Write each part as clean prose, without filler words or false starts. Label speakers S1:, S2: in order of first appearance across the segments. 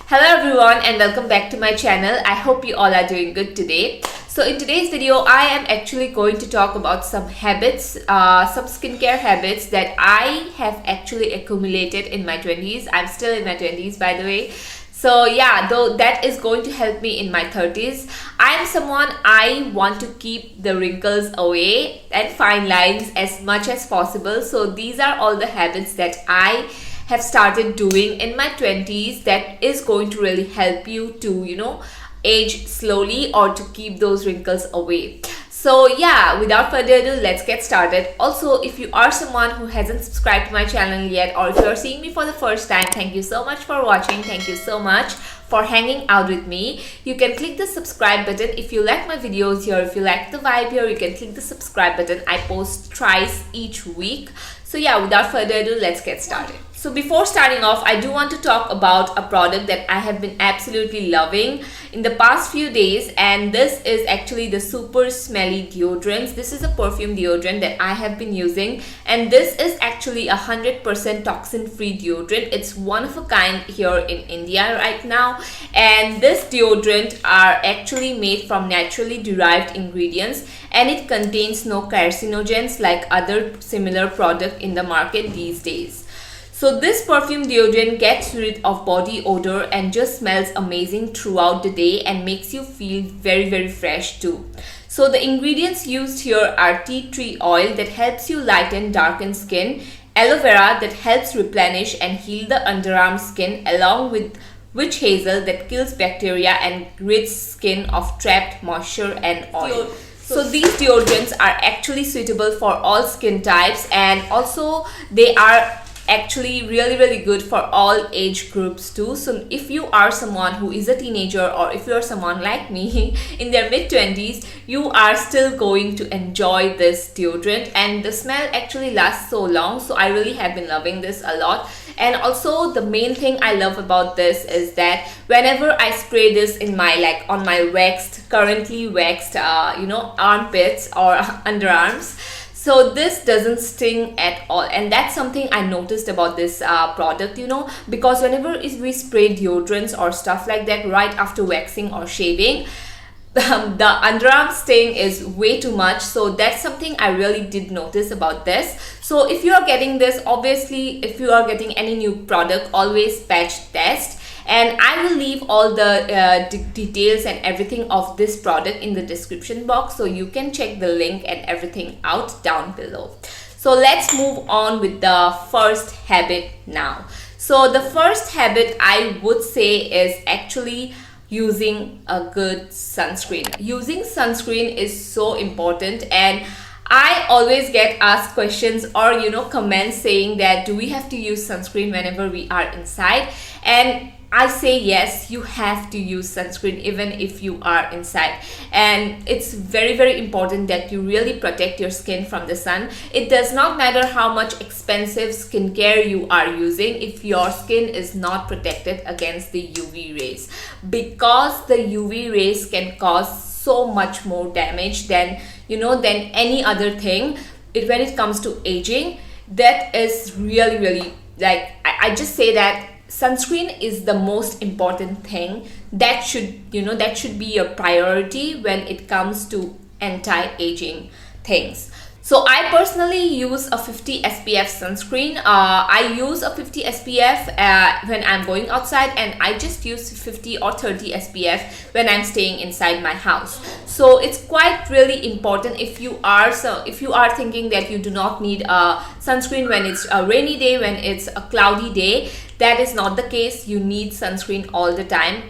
S1: Hello everyone and welcome back to my channel. I hope you all are doing good today. So in today's video, I am actually going to talk about some habits, some skincare habits that I have actually accumulated in my 20s. I'm still in my 20s, by the way. So yeah, though that is going to help me in my 30s. I'm someone, I want to keep the wrinkles away and fine lines as much as possible. So these are all the habits that I have started doing in my 20s that is going to really help you to, age slowly or to keep those wrinkles away. So yeah, without further ado, let's get started. Also, if you are someone who hasn't subscribed to my channel yet, or if you are seeing me for the first time, thank you so much for watching. Thank you so much for hanging out with me. You can click the subscribe button if you like my videos here. If you like the vibe here, you can click the subscribe button. I post twice each week. So yeah, without further ado, let's get started. So before starting off, I do want to talk about a product that I have been absolutely loving in the past few days, and this is actually the Super Smelly deodorant. This is a perfume deodorant that I have been using, and this is actually 100% toxin-free deodorant. It's one of a kind here in India right now, and this deodorant are actually made from naturally derived ingredients, and it contains no carcinogens like other similar product in the market these days. So this perfume deodorant gets rid of body odor and just smells amazing throughout the day and makes you feel very fresh too. So the ingredients used here are tea tree oil that helps you lighten darkened skin, aloe vera that helps replenish and heal the underarm skin, along with witch hazel that kills bacteria and rids skin of trapped moisture and oil. So these deodorants are actually suitable for all skin types, and also they are actually really good for all age groups too. So if you are someone who is a teenager, or if you are someone like me in their mid-20s, you are still going to enjoy this deodorant, and the smell actually lasts so long. So I really have been loving this a lot. And also the main thing I love about this is that whenever I spray this in my on my currently waxed armpits or underarms, so this doesn't sting at all, and that's something I noticed about this product, because whenever we spray deodorants or stuff like that right after waxing or shaving, the underarm sting is way too much. So that's something I really did notice about this. So if you are getting this, obviously if you are getting any new product, always patch test. And I will leave all the details and everything of this product in the description box, so you can check the link and everything out down below. So let's move on with the first habit now. So the first habit I would say is actually using a good sunscreen. Using sunscreen is so important, and I always get asked questions or comments saying that do we have to use sunscreen whenever we are inside, and I say yes, you have to use sunscreen even if you are inside. And it's very important that you really protect your skin from the sun. It does not matter how much expensive skincare you are using if your skin is not protected against the UV rays, because the UV rays can cause so much more damage than any other thing. When it comes to aging, that is really I just say that sunscreen is the most important thing that should be your priority when it comes to anti-aging things. So I personally use a 50 SPF sunscreen. I use a 50 SPF when I'm going outside, and I just use 50 or 30 SPF when I'm staying inside my house. So it's quite really important if you are thinking that you do not need a sunscreen when it's a rainy day, when it's a cloudy day. That is not the case. You need sunscreen all the time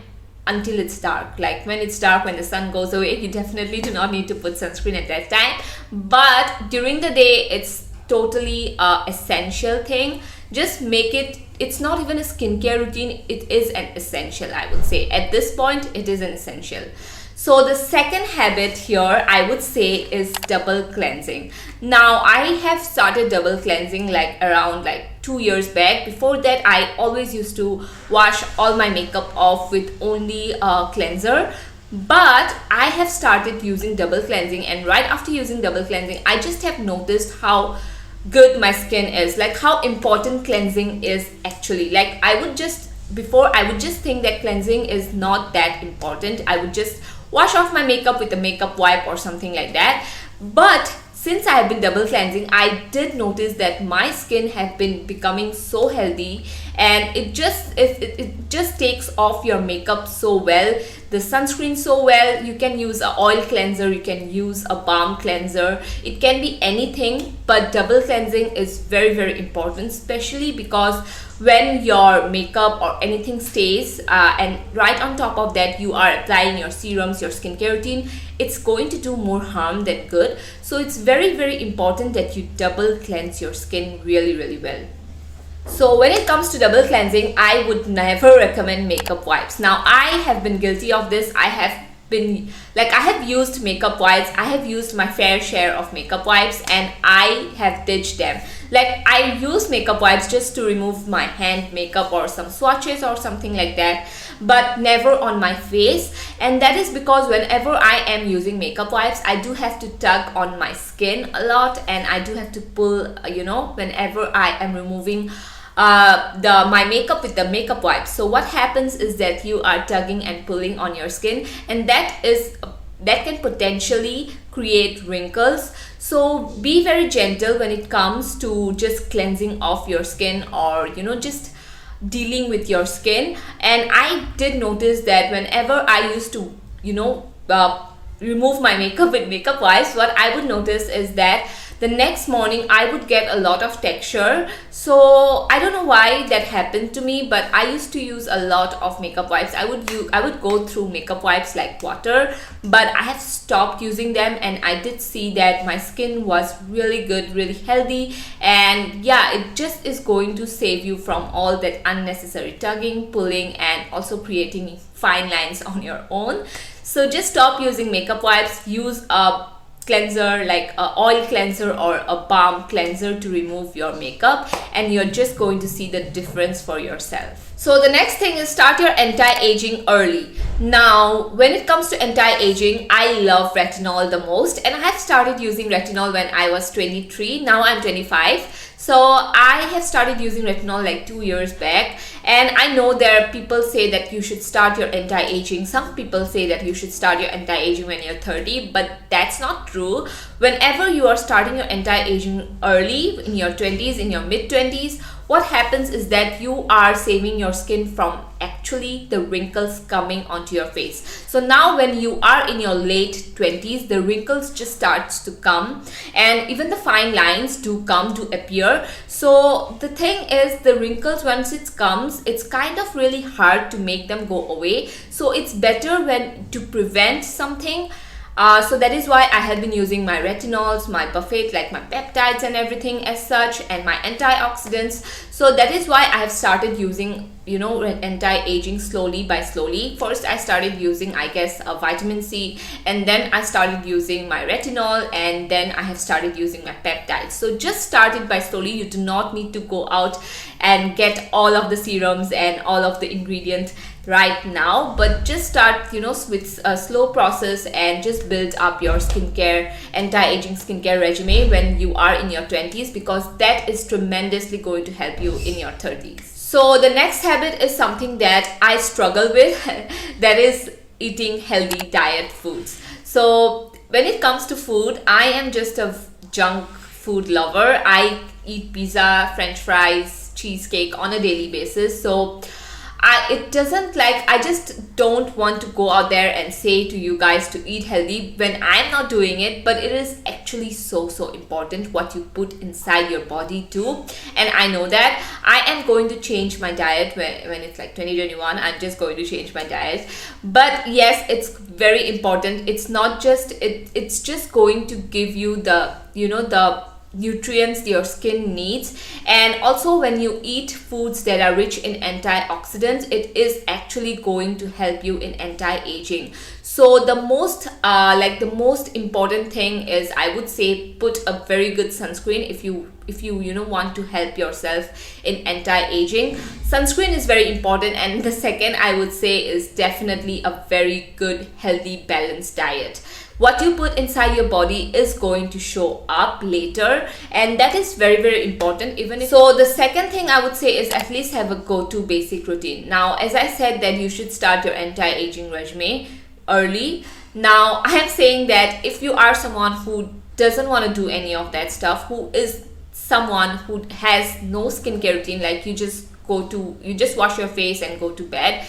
S1: until it's dark. Like when it's dark, when the sun goes away, you definitely do not need to put sunscreen at that time. But during the day, it's totally essential thing. Just make it, it's not even a skincare routine, it is an essential, I would say. At this point, it is an essential. So the second habit here, I would say, is double cleansing. Now I have started double cleansing around 2 years back. Before that, I always used to wash all my makeup off with only a cleanser. But I have started using double cleansing, and right after using double cleansing, I just have noticed how good my skin is, how important cleansing is actually. I would just before I would just think that cleansing is not that important. I would just wash off my makeup with a makeup wipe or something like that. But since I have been double cleansing, I did notice that my skin have been becoming so healthy, and it just takes off your makeup so well, the sunscreen so well. You can use an oil cleanser, you can use a balm cleanser, it can be anything, but double cleansing is very, very important, especially because when your makeup or anything stays and right on top of that you are applying your serums, your skincare routine, it's going to do more harm than good. So it's very, very important that you double cleanse your skin really, really well. So when it comes to double cleansing, I would never recommend makeup wipes. Now I have been guilty of this. I have used makeup wipes, I have used my fair share of makeup wipes, and I have ditched them. Like, I use makeup wipes just to remove my hand makeup or some swatches or something like that, but never on my face. And that is because whenever I am using makeup wipes, I do have to tug on my skin a lot, and I do have to pull, whenever I am removing my makeup with the makeup wipes. So what happens is that you are tugging and pulling on your skin, and that can potentially create wrinkles. So be very gentle when it comes to just cleansing off your skin, or just dealing with your skin. And I did notice that whenever I used to remove my makeup with makeup wipes, what I would notice is that the next morning I would get a lot of texture. So I don't know why that happened to me, but I used to use a lot of makeup wipes. I would go through makeup wipes like water, but I have stopped using them, and I did see that my skin was really good, really healthy. And yeah, it just is going to save you from all that unnecessary tugging, pulling, and also creating fine lines on your own. So just stop using makeup wipes. Use a cleanser like a oil cleanser or a balm cleanser to remove your makeup, and you're just going to see the difference for yourself. So the next thing is start your anti-aging early. Now when it comes to anti-aging, I love retinol the most, and I have started using retinol when I was 23. Now I'm 25. So I have started using retinol like 2 years back, and I know there are people say that you should start your anti-aging. Some people say that you should start your anti-aging when you're 30, but that's not true. Whenever you are starting your anti-aging early, in your 20s, in your mid-20s, what happens is that you are saving your skin from actually the wrinkles coming onto your face. So now when you are in your late 20s, the wrinkles just starts to come, and even the fine lines do come to appear. So the thing is, the wrinkles, once it comes, it's kind of really hard to make them go away. So it's better when to prevent something. So that is why I have been using my retinols, my buffet, like my peptides and everything as such, and my antioxidants. So that is why I have started using, anti-aging slowly by slowly. First I started using, I guess, a vitamin C, and then I started using my retinol, and then I have started using my peptides. So just start it by slowly. You do not need to go out and get all of the serums and all of the ingredients right now, but just start with a slow process and just build up your skincare, anti-aging skincare regimen when you are in your 20s, because that is tremendously going to help you in your 30s. So the next habit is something that I struggle with that is eating healthy diet foods. So when it comes to food, I am just a junk food lover. I eat pizza, french fries, cheesecake on a daily basis. So I just don't want to go out there and say to you guys to eat healthy when I'm not doing it, but it is actually so important what you put inside your body too. And I know that I am going to change my diet when it's like 2021. I'm just going to change my diet. But yes, it's very important. It's not just it's just going to give you the the nutrients your skin needs. And also when you eat foods that are rich in antioxidants, it is actually going to help you in anti-aging. So the most important thing is, I would say, put a very good sunscreen if you want to help yourself in anti-aging. Sunscreen is very important, and the second I would say is definitely a very good, healthy, balanced diet. what you put inside your body is going to show up later, and that is very, very important. Even if, so the second thing I would say is at least have a go-to basic routine. Now, as I said, that you should start your anti-aging regime early. Now, I am saying that if you are someone who doesn't want to do any of that stuff, who is someone who has no skincare routine, like you just wash your face and go to bed,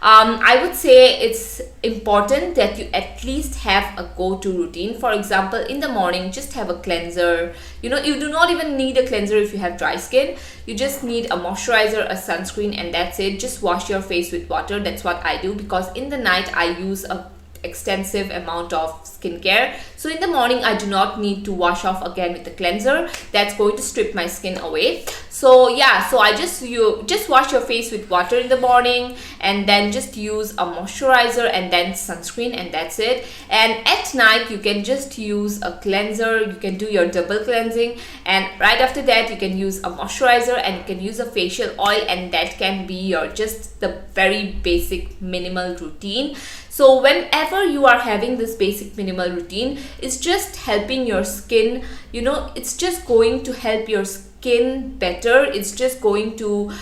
S1: I would say it's important that you at least have a go-to routine. For example, in the morning, just have a cleanser. You know, you do not even need a cleanser if you have dry skin. You just need a moisturizer, a sunscreen, and that's it. Just wash your face with water. That's what I do, because in the night I use a extensive amount of skincare. So in the morning I do not need to wash off again with the cleanser. That's going to strip my skin away. So yeah, so you just wash your face with water in the morning, and then just use a moisturizer and then sunscreen, and that's it. And at night you can just use a cleanser. You can do your double cleansing, and right after that you can use a moisturizer and you can use a facial oil, and that can be your just the very basic minimal routine. So whenever you are having this basic minimal routine, it's just helping your skin, you know, it's just going to help your skin better. It's just going to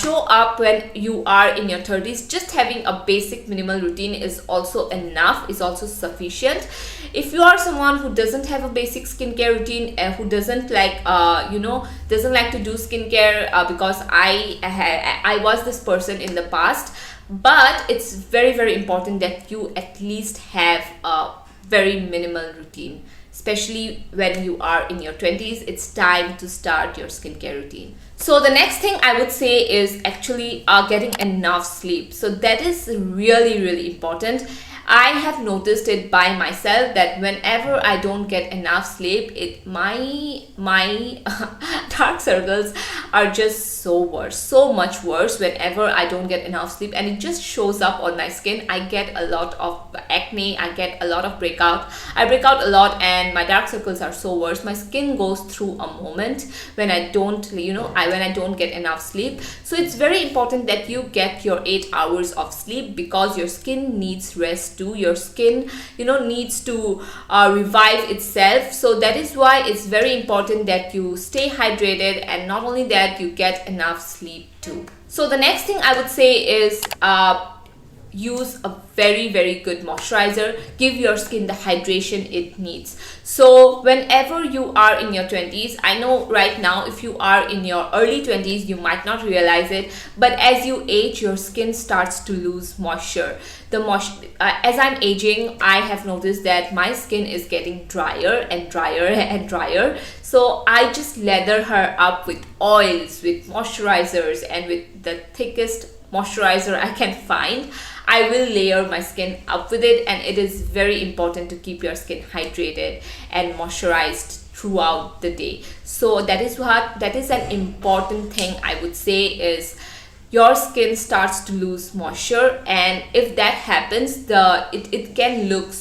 S1: show up when you are in your 30s. Just having a basic minimal routine is also enough, is also sufficient. If you are someone who doesn't have a basic skincare routine, who doesn't like doesn't like to do skincare, because I was this person in the past, but it's very, very important that you at least have a very minimal routine, especially when you are in your 20s. It's time to start your skincare routine. So the next thing I would say is actually getting enough sleep. So that is really, really important. I have noticed it by myself that whenever I don't get enough sleep, my dark circles are just so much worse whenever I don't get enough sleep, and it just shows up on my skin. I get a lot of acne, I get a lot of breakout. I break out a lot, and my dark circles are so worse. My skin goes through a moment when I don't, when I don't get enough sleep. So it's very important that you get your 8 hours of sleep, because your skin needs rest too. Your skin, needs to revive itself. So that is why it's very important that you stay hydrated, and not only that, you get enough sleep too. So the next thing I would say is use a very, very good moisturizer. Give your skin the hydration it needs. So whenever you are in your 20s, I know right now if you are in your early 20s you might not realize it, but as you age your skin starts to lose moisture. As I'm aging, I have noticed that my skin is getting drier and drier and drier. So I just lather her up with oils, with moisturizers, and with the thickest moisturizer I can find. I will layer my skin up with it, and it is very important to keep your skin hydrated and moisturized throughout the day. So that is an important thing I would say, is your skin starts to lose moisture, and if that happens, it can look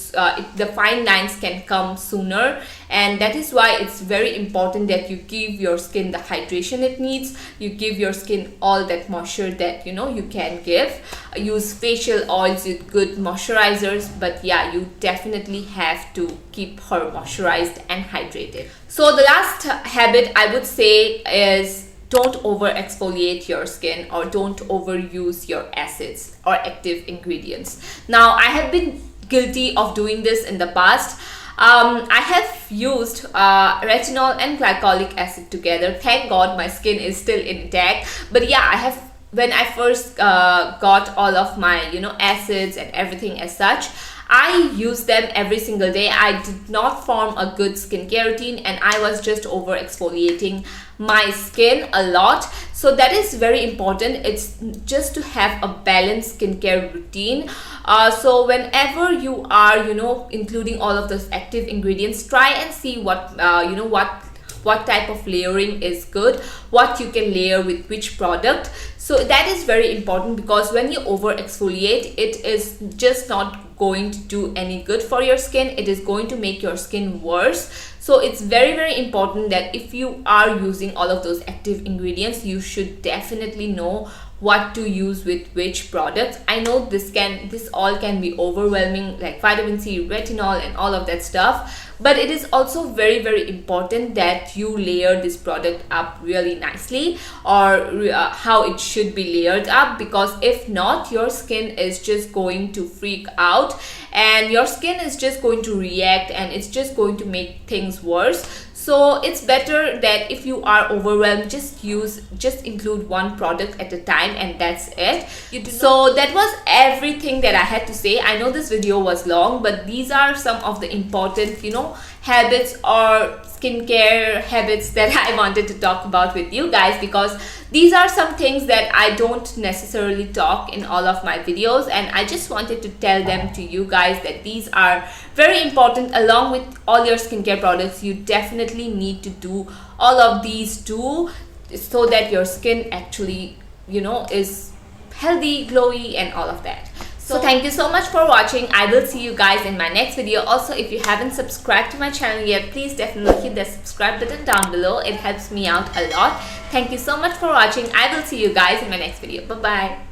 S1: the fine lines can come sooner, and that is why it's very important that you give your skin the hydration it needs. You give your skin all that moisture that you can give. Use facial oils with good moisturizers, but yeah, you definitely have to keep her moisturized and hydrated. So the last habit I would say is, don't over exfoliate your skin, or don't overuse your acids or active ingredients. Now, I have been guilty of doing this in the past. I have used retinol and glycolic acid together. Thank God my skin is still intact. But yeah, when I first got all of my acids and everything as such, I used them every single day. I did not form a good skincare routine, and I was just over exfoliating my skin a lot. So that is very important. It's just to have a balanced skincare routine. So whenever you are including all of those active ingredients, try and see what type of layering is good, what you can layer with which product. So that is very important, because when you over exfoliate, it is just not going to do any good for your skin. It is going to make your skin worse. So it's very, very important that if you are using all of those active ingredients, you should definitely know what to use with which products. I know this all can be overwhelming, like vitamin C, retinol and all of that stuff, but it is also very, very important that you layer this product up really nicely, or how it should be layered up, because if not, your skin is just going to freak out and your skin is just going to react and it's just going to make things worse. So it's better that if you are overwhelmed, just include one product at a time, and that's it. So that was everything that I had to say. I know this video was long, but these are some of the important, habits or skincare habits that I wanted to talk about with you guys, because these are some things that I don't necessarily talk in all of my videos, and I just wanted to tell them to you guys that these are very important. Along with all your skincare products, you definitely need to do all of these too, so that your skin actually, is healthy, glowy and all of that. So thank you so much for watching. I will see you guys in my next video. Also, if you haven't subscribed to my channel yet, please definitely hit the subscribe button down below. It helps me out a lot. Thank you so much for watching. I will see you guys in my next video. Bye bye.